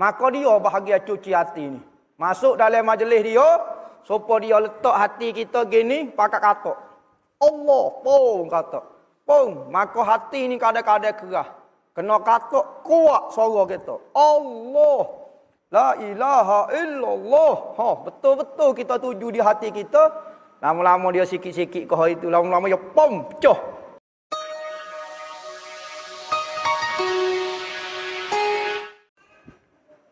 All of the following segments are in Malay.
Maka dia bahagia cuci hati ni. Masuk dalam majlis dia, supaya dia letak hati kita gini, pakai katok. Allah, pong kata. Pong, maka hati ni kadang-kadang kerah. Kena katok kuat suara kita. Allah, la ilaha illallah. Betul-betul kita tuju di hati kita. Lama-lama dia sikit-sikit kau itu, lama-lama dia pom, pecah.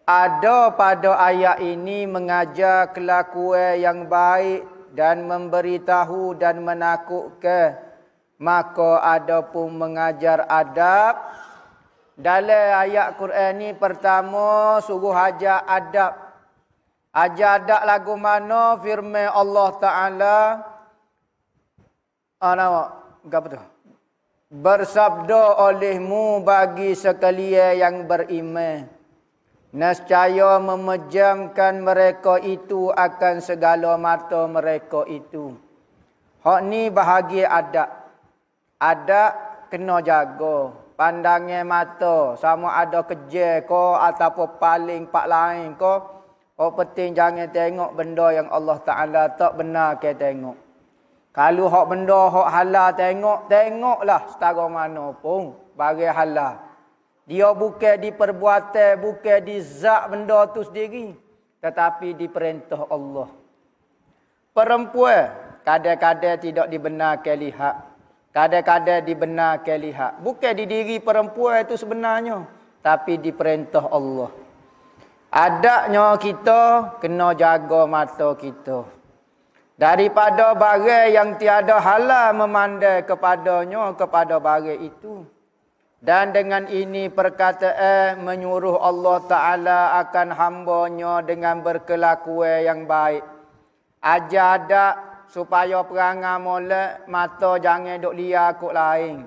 Ada pada ayat ini mengajar kelakuan yang baik dan memberitahu dan menakutkan. Maka ada pun mengajar adab. Dalam ayat Quran ni pertama suruh ajar adab. Ajar adab lagu mana firman Allah Ta'ala. Apa tu? Bersabda olehmu bagi sekalian yang beriman. Nescaya memejamkan mereka itu akan segala mata mereka itu. Hak ni bahagia adab. Adab kena jaga. Pandangnya mata. Sama ada kerja ko ataupun paling pak lain ko. Hak penting jangan tengok benda yang Allah Ta'ala tak benar ke tengok. Kalau hak benda hak halal tengok. Tengoklah setara mana pun. Bagi halal. Dia bukan di perbuatan, bukan di zat benda tu sendiri. Tetapi di perintah Allah. Perempuan, kadang-kadang tidak dibenarkan lihat. Kadang-kadang dibenarkan lihat. Bukan di diri perempuan itu sebenarnya. Tapi di perintah Allah. Adaknya kita kena jaga mata kita. Daripada barang yang tiada halal memandai kepadanya, kepada barang itu. Dan dengan ini perkataan menyuruh Allah Ta'ala akan hambanya dengan berkelakuan yang baik. Ajar adab supaya perangai molek, mata jangan duk liar kot lain.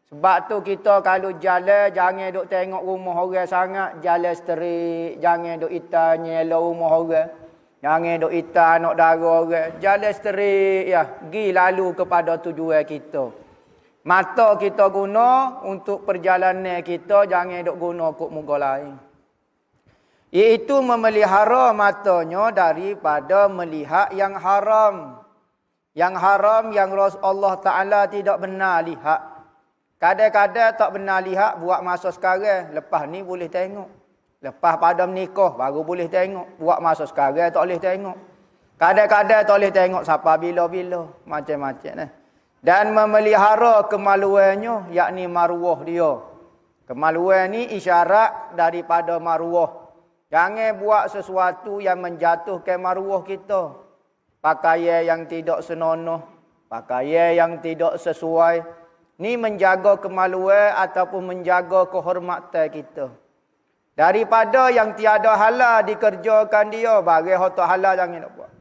Sebab tu kita kalau jalan, jangan duk tengok rumah orang sangat. Jalan straight, jangan duk itar nyelok rumah orang. Jangan duk itar anak dara orang. Jalan straight ya, pergi lalu kepada tujuan kita. Mata kita guna untuk perjalanan kita, jangan duk guna kok muka lain. Iaitu memelihara matanya daripada melihat yang haram. Yang haram yang Allah Ta'ala tidak benar lihat. Kadang-kadang tak benar lihat buat masa sekarang. Lepas ni boleh tengok. Lepas pada menikah baru boleh tengok. Buat masa sekarang tak boleh tengok. Kadang-kadang tak boleh tengok sampai bila-bila. Macam-macam. Dan memelihara kemaluannya, yakni maruah dia. Kemaluan ni isyarat daripada maruah. Jangan buat sesuatu yang menjatuhkan maruah kita. Pakaian yang tidak senonoh, pakaian yang tidak sesuai. Ni menjaga kemaluan ataupun menjaga kehormatan kita. Daripada yang tiada halal dikerjakan dia, bagi hotak halal jangan nak buat.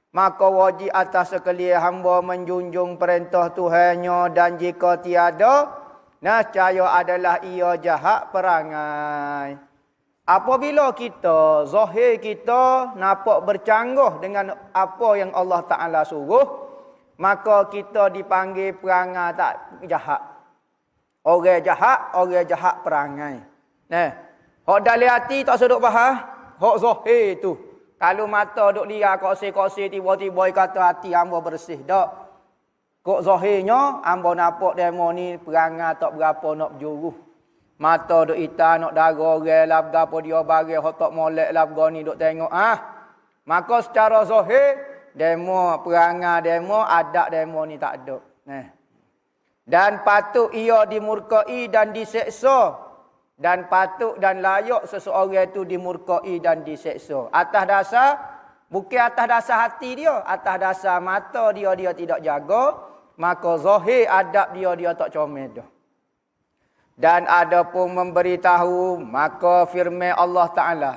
Maka wajib atas sekalian hamba menjunjung perintah Tuhannya, dan jika tiada, nescaya adalah ia jahat perangai. Apabila kita, zahir kita nampak bercanggah dengan apa yang Allah Ta'ala suruh, maka kita dipanggil perangai tak jahat. Orang jahat perangai. Nah, hak dalam hati tak seduk faham, hak zahir tu. Kalau mata duk liar koseh-koseh tiba-tiba kata hati hamba bersih. Tak. Kok zahirnya hamba nampak demo ni perangai tak berapa nak berjuruh. Mata duk hitam nak darah orang labga apa dia bagi hotak molek labga ni duk tengok. Maka secara zahir demo perangai demo adab demo ni tak ada. Dan patut ia dimurkai dan diseksa. Dan patut dan layak seseorang itu dimurkai dan diseksa. Atas dasar, bukan atas dasar hati dia. Atas dasar mata dia tidak jaga. Maka zahir adab dia tak comel dah. Dan ada pun memberitahu, maka firman Allah Ta'ala.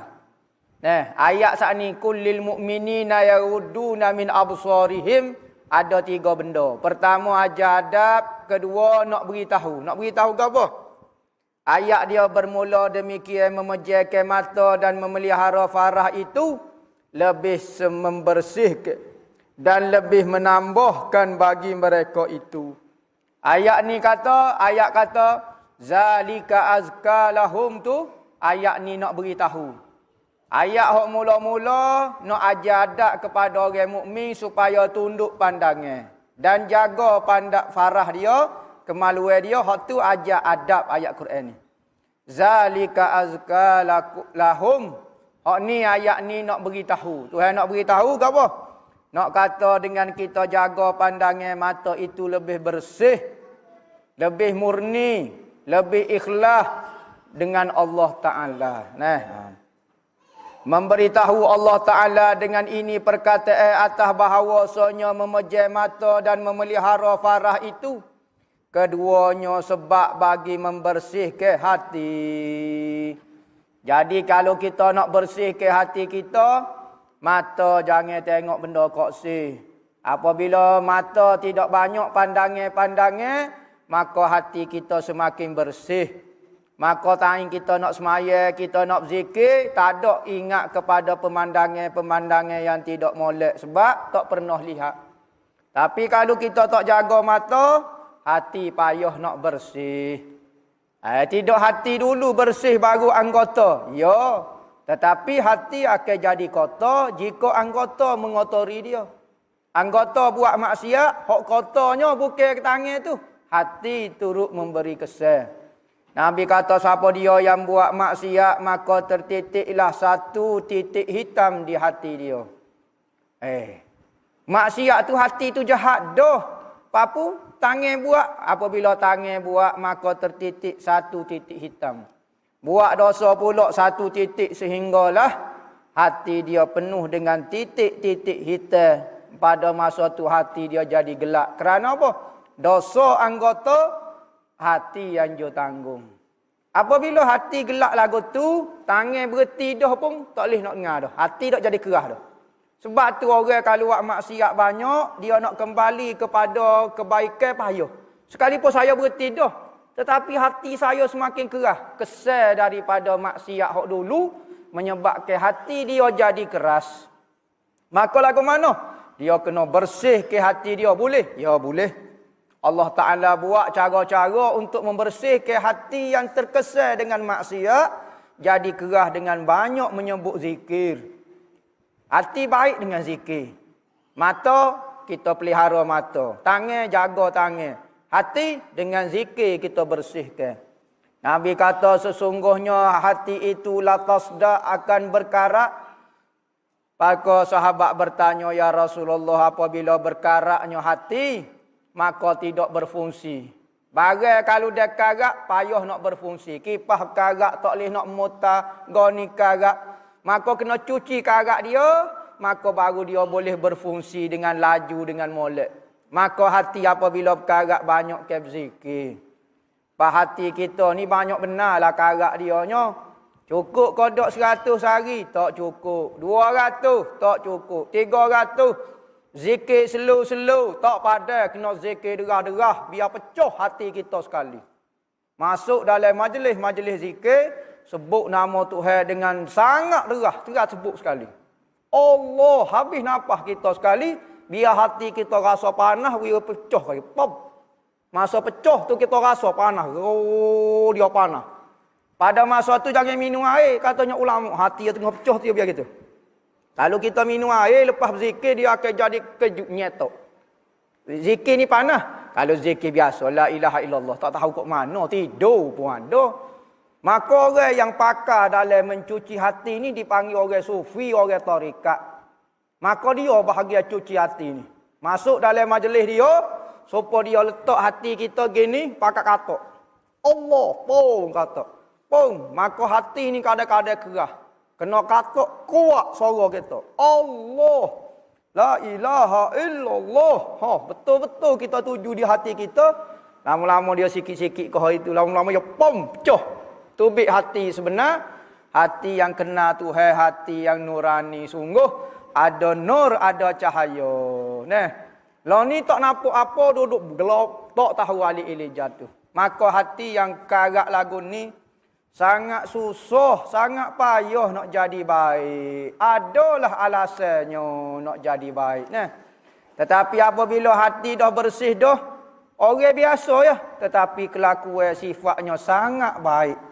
Ayat saat ni, kullil mu'minina yarudduna min absarihim. Ada 3 benda. Pertama ajar adab. Kedua nak beritahu. Nak beritahu ke apa? Ayat dia bermula demikian, memejamkan mata dan memelihara farah itu lebih membersihkan dan lebih menambahkan bagi mereka itu. Ayat kata zalika azka lahum tu ayat ni nak beritahu. Ayat hok mula-mula nak ajar adab kepada orang mukmin supaya tunduk pandangan dan jaga pandak farah dia, kemaluan dia. Hok tu ajar adab ayat Quran ni. Zalika azka lahum. Hok ni ayat ni nak beritahu. Tuhan nak beritahu ke apa? Nak kata dengan kita jaga pandangan mata itu lebih bersih, lebih murni, lebih ikhlas dengan Allah Ta'ala. Nah, memberitahu Allah Ta'ala dengan ini perkataan atas bahawasanya memejam mata dan memelihara farah itu keduanya sebab bagi membersihkan hati. Jadi kalau kita nak bersihkan hati kita, mata jangan tengok benda koksi. Apabila mata tidak banyak pandangan-pandangan, maka hati kita semakin bersih. Maka time kita nak semaya, kita nak berzikir, tak ada ingat kepada pemandangan-pemandangan yang tidak molek sebab tak pernah lihat. Tapi kalau kita tak jaga mata, hati payah nak bersih. Tidak hati dulu bersih baru anggota. Ya, tetapi hati akan jadi kotor jika anggota mengotori dia. Anggota buat maksiat, hak kotornya bukan tangan tu. Hati turut memberi kesan. Nabi kata siapa dia yang buat maksiat, maka tertitiklah satu titik hitam di hati dia. Maksiat tu hati tu jahat dah. Papu tangan buat, apabila tangan buat maka tertitik satu titik hitam. Buat dosa pula satu titik sehinggalah hati dia penuh dengan titik-titik hitam. Pada masa tu hati dia jadi gelap. Kerana apa? Dosa anggota, hati yang dia tanggung. Apabila hati gelap lagu tu, tangan berhenti dah pun tak boleh nak dengar dah. Hati tak jadi kerah dah. Sebab tu orang kalau buat maksiat banyak, dia nak kembali kepada kebaikan payah. Sekalipun saya berhenti dah, tetapi hati saya semakin kerah. Kesal daripada maksiat hak dulu menyebabkan hati dia jadi keras. Maka lagu mana? Dia kena bersih ke hati dia. Boleh? Ya boleh. Allah Ta'ala buat cara-cara untuk membersihkan hati yang terkesan dengan maksiat, jadi kerah dengan banyak menyebut zikir. Hati baik dengan zikir. Mata, kita pelihara mata. Tangan, jaga tangan. Hati, dengan zikir kita bersihkan. Nabi kata sesungguhnya hati itu latasda akan berkarat. Maka sahabat bertanya, ya Rasulullah, apabila berkaratnya hati, maka tidak berfungsi. Barang kalau dia karat, payah nak berfungsi. Kipas karat, tak boleh nak mutar, goni karat. Maka kena cuci karat dia, maka baru dia boleh berfungsi dengan laju, dengan molek. Maka hati apabila karat banyak ke berzikir. Hati kita ni banyak benarlah karat dia nya. Cukup kodok 100 hari, tak cukup. 200, tak cukup. 300, zikir slow-slow, tak padan. Kena zikir derah-derah, biar pecah hati kita sekali. Masuk dalam majlis-majlis zikir, sebut nama Tuhan dengan sangat derah sebut sekali. Allah, habis nafas kita sekali, biar hati kita rasa panas, biar pecah sekali. Pop. Masa pecah tu kita rasa panas. Oh, dia panas. Pada masa tu jangan minum air, katanya ulama. Hati yang tengah pecah tu biar gitu. Kalau kita minum air, lepas berzikir, dia akan jadi kejut nyetok. Zikir ni panas. Kalau zikir biasa, la ilaha illallah, tak tahu kok mana, tidur pun ada. Maka orang yang pakar dalam mencuci hati ni dipanggil orang sufi, orang tarikat. Maka dia bahagia cuci hati ni. Masuk dalam majlis dia, supaya dia letak hati kita gini, pakai katok. Allah, pong katok. Pong, maka hati ni kadang-kadang kerah. Kena katok kuat suara kita. Allah, la ilaha illallah. Betul-betul kita tuju di hati kita. Lama-lama dia sikit-sikit ke hari itu, lama-lama dia pom, pecah. Tubik hati sebenar, hati yang kena Tuhan, hati yang nurani. Sungguh ada nur, ada cahaya. Nah, lo ni tak nampak apa, duduk gelap, tak tahu alik-alik jatuh. Maka hati yang karat lagu ni sangat susah, sangat payah nak jadi baik. Adalah alasannya nak jadi baik. Nah, tetapi apabila hati dah bersih dah, orang biasa ya, tetapi kelakuan sifatnya sangat baik.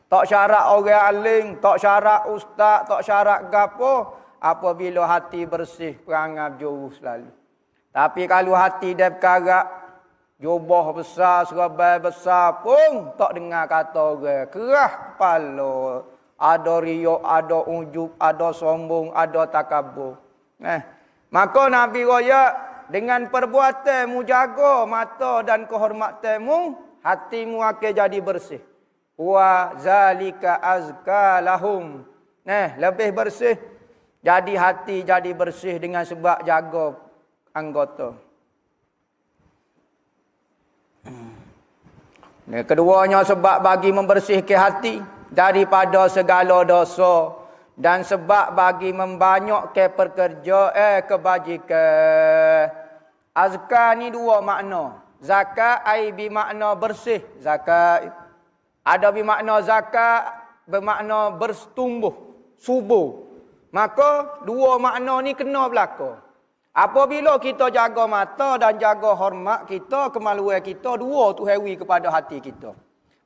Tak syarat orang alim, tak syarat ustaz, tak syarat gapo. Apabila hati bersih, perangai jauh selalu. Tapi kalau hati dia berkarat, jubah besar, serabai besar pun tak dengar kata orang. Kerah kepala. Ada riak, ada ujub, ada sombong, ada takabur. Maka Nabi raya dengan perbuatanmu jaga mata dan kehormatanmu, hatimu akan jadi bersih. Wa zalika azka lahum. Lebih bersih. Jadi hati jadi bersih dengan sebab jaga anggota. Keduanya sebab bagi membersihkan hati daripada segala dosa dan sebab bagi membanyakkan kebajikan. Azka ni dua makna. Zakat ai bermakna bersih. Zakat ada bermakna zakat bermakna bertumbuh, subur. Maka dua makna ni kena berlaku. Apabila kita jaga mata dan jaga hormat kita, kemaluan kita, dua tu hewi kepada hati kita.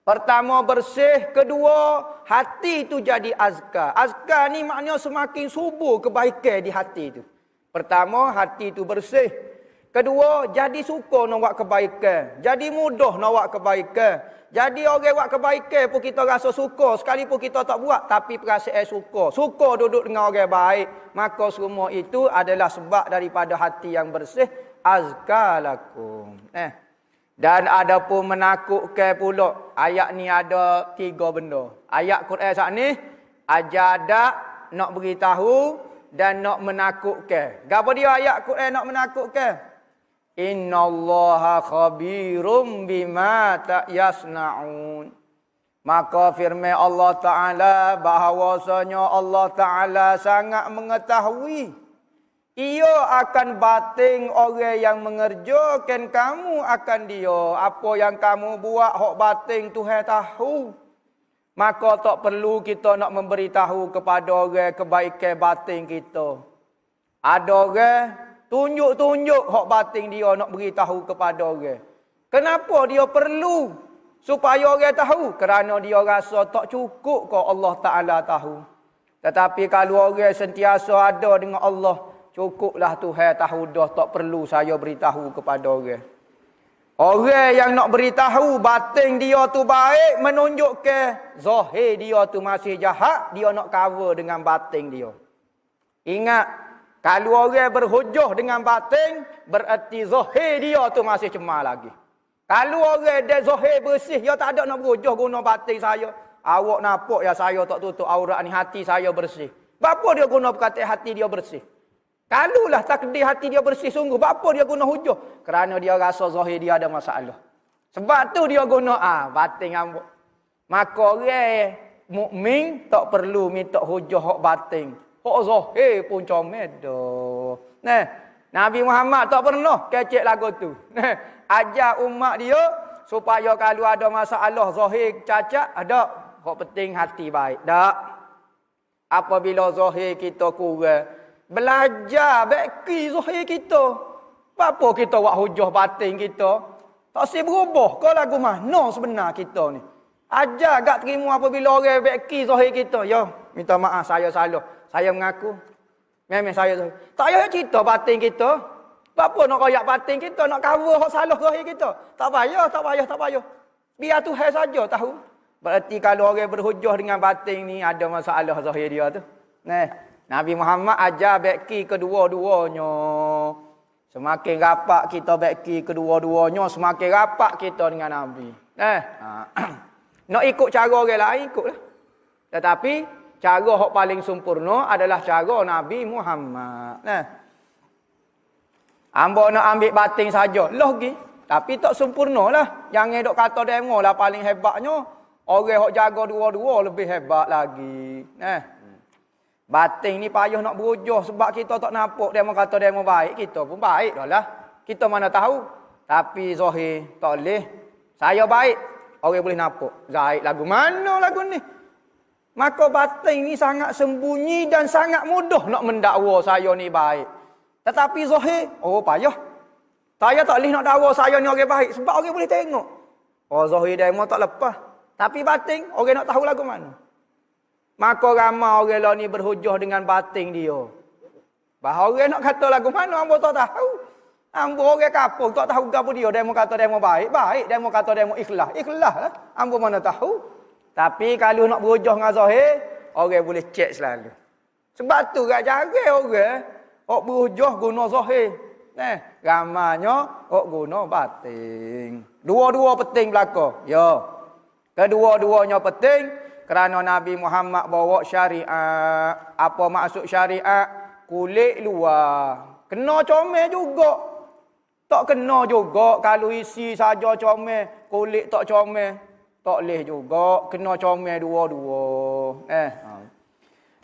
Pertama bersih, kedua hati tu jadi azkar. Azkar ni maknanya semakin subur kebaikan di hati tu. Pertama hati tu bersih. Kedua jadi suka nak buat kebaikan. Jadi mudah nak buat kebaikan. Jadi orang buat kebaikan pun kita rasa suka. Sekalipun kita tak buat tapi perasaan suka. Suka duduk dengan orang baik. Maka semua itu adalah sebab daripada hati yang bersih. Azkar lakum. Dan ada pun menakutkan pula. Ayat ni ada 3 benda. Ayat Quran saat ni ajar adat, nak beritahu dan nak menakutkan. Gapo dia ayat Quran nak menakutkan? Innallaha khabirum bima yasnaun. Maka firman Allah Ta'ala bahawasanya Allah Ta'ala sangat mengetahui. Ia akan bating orang yang mengerjakan kamu akan dia. Apa yang kamu buat hok bating Tuhan tahu. Maka tak perlu kita nak memberitahu kepada orang kebaikan batin kita. Ada orang tunjuk-tunjuk hak batin dia nak beritahu kepada orang. Kenapa dia perlu supaya orang tahu? Kerana dia rasa tak cukup kau Allah Ta'ala tahu. Tetapi kalau orang sentiasa ada dengan Allah, cukuplah Tuhan tahu dah, tak perlu saya beritahu kepada orang. Orang yang nak beritahu batin dia tu baik, menunjukkan zahir dia tu masih jahat, dia nak cover dengan batin dia. Ingat, kalau orang berhujah dengan batin, berarti zahir dia tu masih cemar lagi. Kalau orang dia zahir bersih, dia tak ada nak berhujah guna batin saya. Awak nampak ya saya tak tutup aurat ni, hati saya bersih. Bapa dia guna perkataan hati dia bersih? Kalulah takdir hati dia bersih sungguh. Apa dia guna hujah? Kerana dia rasa zahir dia ada masalah. Sebab tu dia guna batin ambuk. Maka orang mukmin tak perlu minta hujah hak batin. Hak zahir pun comel dah. Nabi Muhammad tak pernah kecek lagu tu. Ajar umat dia supaya kalau ada masalah zahir cacat, ada hak penting hati baik. Tak. Apabila zahir kita kurang, belajar beki zahir kita. Apa kita buat hujah batin kita? Tak si berubah ke lagu mana sebenar kita ni? Ajar gak terima apabila orang beki zahir kita. Ya, minta maaf saya salah. Saya mengaku. Memang saya salah. Tak payah cerita batin kita. Apa nak koyak batin kita, nak cover hak salah zahir kita. Tak payah. Biar Tuhan saja tahu. Berarti kalau orang berhujah dengan batin ni ada masalah zahir dia tu. Nabi Muhammad ajar beki kedua-duanya. Semakin rapat kita beki kedua-duanya, semakin rapat kita dengan Nabi. Nak ikut cara orang lain, ikutlah. Tetapi, cara yang paling sempurna adalah cara Nabi Muhammad. Hamba nak ambil batin saja. Lagi. Tapi tak sempurna lah. Jangan duk kata demo lah paling hebatnya. Orang yang jaga dua-dua lebih hebat lagi. Batin ni payah nak berujah sebab kita tak nampak demo kata demo baik. Kita pun baik dah lah. Kita mana tahu. Tapi zahir tak boleh. Saya baik. Orang boleh nampak. Zahir lagu mana lagu ni? Maka batin ni sangat sembunyi dan sangat mudah nak mendakwa saya ni baik. Tetapi zahir, payah. Saya tak boleh nak dakwa saya ni orang baik sebab orang boleh tengok. Zahir demo tak lepas. Tapi batin, orang nak tahu lagu mana. Maka ramai orang lah ni berhujah dengan batin dia. Bahawa orang nak kata lagu mana, hamba tak tahu. Hamba orang kapur, tak tahu apa dia. Dia mau kata dia mau baik, baik. Dia mau kata dia mau ikhlas, ikhlas lah. Hamba mana tahu. Tapi kalau nak berhujah dengan zahir, orang boleh cek selalu. Sebab tu kat jaga orang, orang berhujah guna zahir. Ramanya orang guna batin. Dua-dua penting belaka. Ya. Kedua-duanya penting kerana Nabi Muhammad bawa syariat. Apa maksud syariat? Kulit luar. Kena comel juga. Tak kena juga kalau isi saja comel, kulit tak comel. Tak boleh juga. Kena comel dua-dua.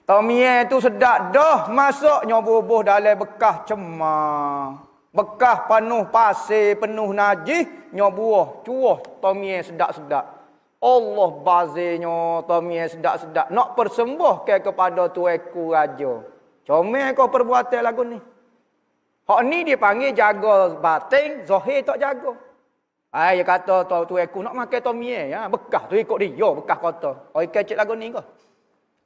Tomie tu sedap dah. Masuknya bubuh dalam bekas cemar. Bekas penuh pasir, penuh najis. Nyobuah, cuah tomie sedap-sedap. Allah bazirnya tomie sedap-sedap. Nak persembah kepada tueku raja. Comel kau perbuatan lagu ni. Hak ni dia panggil jaga batin, zahir tak jaga. Dia kata tueku nak makan tomie ya, bekas tu ikut dia, bekas kota. Kecil lagu ni ke?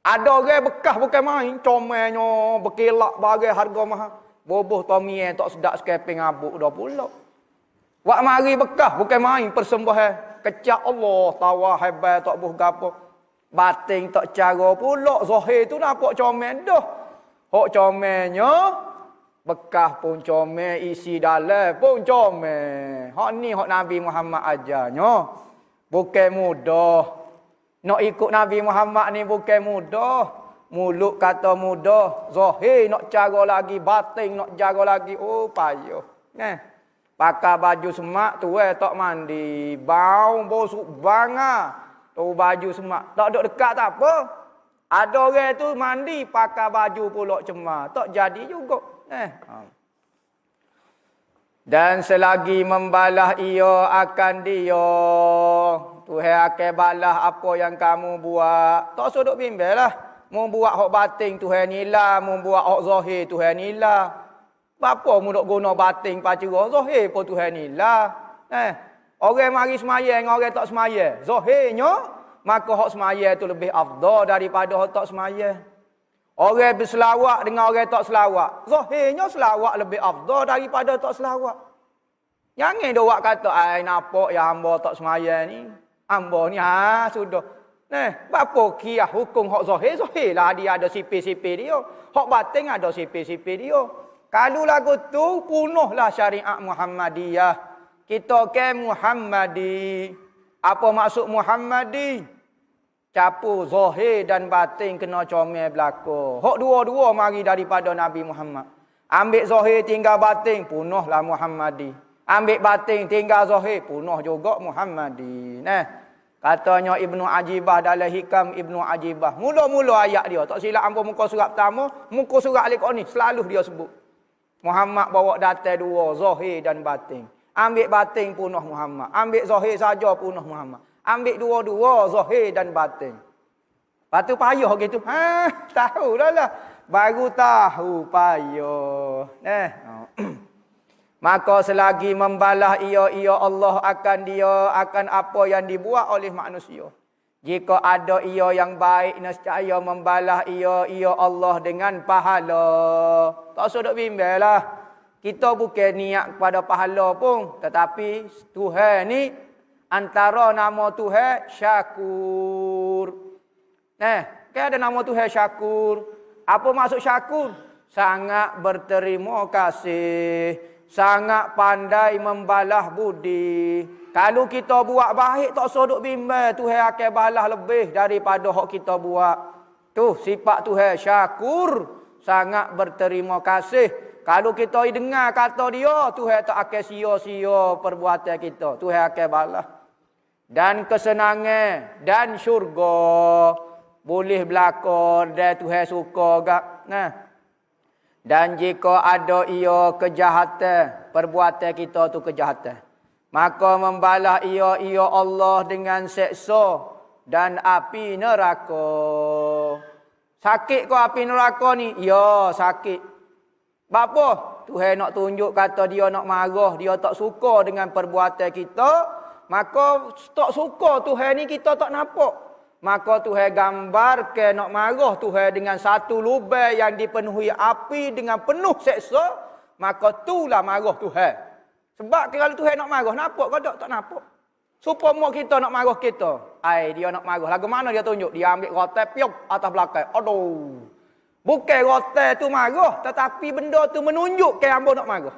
Ada orang bekas bukan main, comelnya berkilak bagai harga mahal. Boboh tomie tak sedap sekeping abuk dah pula. Wak mari bekas bukan main persembahan. Kecak Allah, tawa hebat tak buh gapo. Batin tak cara pula, zahir tu nampak comel dah. Hok comelnya bekas pun comel, isi dalam pun comel. Hak ni hak Nabi Muhammad ajarnya. Bukan mudah. Nak ikut Nabi Muhammad ni bukan mudah. Mulut kata mudah, zahir nak cara lagi, batin nak jaga lagi. Oh payah. Pakai baju semak tu tak mandi, bau busuk banga. Tu baju semak tak duduk dekat tak apa. Ada orang tu mandi pakai baju pulak cemar. Tak jadi juga. Dan selagi membalas ia akan dia. Tuhan akan balas apa yang kamu buat. Tak usah duk bimbang lah. Mau buat hak batin Tuhan nila. Mau buat hak zahir Tuhan nila. Apa mu duk guna batin pacara zahir pun Tuhan nila. Orang mari semayang, orang tak semayang. Zahirnya maka hak semaya itu lebih afdal daripada hak tak semaya. Orang berselawat dengan orang tak selawat. Zahirnya selawat lebih afdal daripada tak selawat. Jangan dia buat kata, nampak ya hamba tak semaya ni. Hamba ni, sudah. Apa kiyah hukum hak zahir? Zahir lah dia ada sipir-sipir dia. Hak batin ada sipir-sipir dia. Kalau lagu tu, punuhlah syariat Muhammadiyah. Kita ke Muhammadi. Apa maksud Muhammadi? Capu zahir dan batin kena comel belaka. Hak dua-dua mari daripada Nabi Muhammad. Ambil zahir tinggal batin, punuhlah Muhammadi. Ambil batin tinggal zahir, punuh juga Muhammadi. Katanya Ibnu Ajibah dalam Hikam Ibnu Ajibah. Mula-mula ayat dia, tak silap ambo muka surat pertama, muka surat Al-Quran ni selalu dia sebut. Muhammad bawa data dua, zahir dan batin. Ambil batin punuh Muhammad. Ambil zahir saja punuh Muhammad. Ambil dua-dua zahir dan batin. Lepas tu payah gitu. Tahu dah lah. Baru tahu payah. Maka selagi membalas ia Allah akan dia akan apa yang dibuat oleh manusia. Jika ada ia yang baik, nescaya membalas ia Allah dengan pahala. Tak usah duk bimbang lah. Kita bukan niat kepada pahala pun. Tetapi Tuhan ni antara nama Tuhan Syakur. Kan ada nama Tuhan Syakur. Apa maksud Syakur? Sangat berterima kasih. Sangat pandai membalas budi. Kalau kita buat baik tak usah duk bimbang. Tuhan akan balas lebih daripada hak kita buat. Tu sifat Tuhan Syakur. Sangat berterima kasih. Kalau kita dengar kata dia, Tuhan tak akan sia-sia perbuatan kita. Tuhan akan balas. Dan kesenangan dan syurga boleh berlaku dan Tuhan suka gak. Dan jika ada ia kejahatan, perbuatan kita tu kejahatan, maka membalas ia Allah dengan seksa dan api neraka. Sakit ke api neraka ni? Ya, sakit. Apa? Tuhan nak tunjuk kata dia nak marah, dia tak suka dengan perbuatan kita, Maka tak suka Tuhan ni kita tak nampak. Maka Tuhan gambar ke nak marah Tuhan dengan satu lubang yang dipenuhi api dengan penuh seksa. Maka itulah marah Tuhan. Sebab kalau Tuhan nak marah, nampak ke tak? Tak nampak. Supaya kita nak marah kita. Dia nak marah. Lagu mana dia tunjuk? Dia ambil rotai piok atas belakang. Aduh. Bukan rotai tu marah. Tetapi benda tu menunjuk ke hamba nak marah.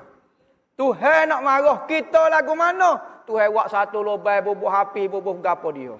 Tuhan nak marah kita lagu mana? Tuhan buat satu lubang bubuh api, bubuh gapo dia.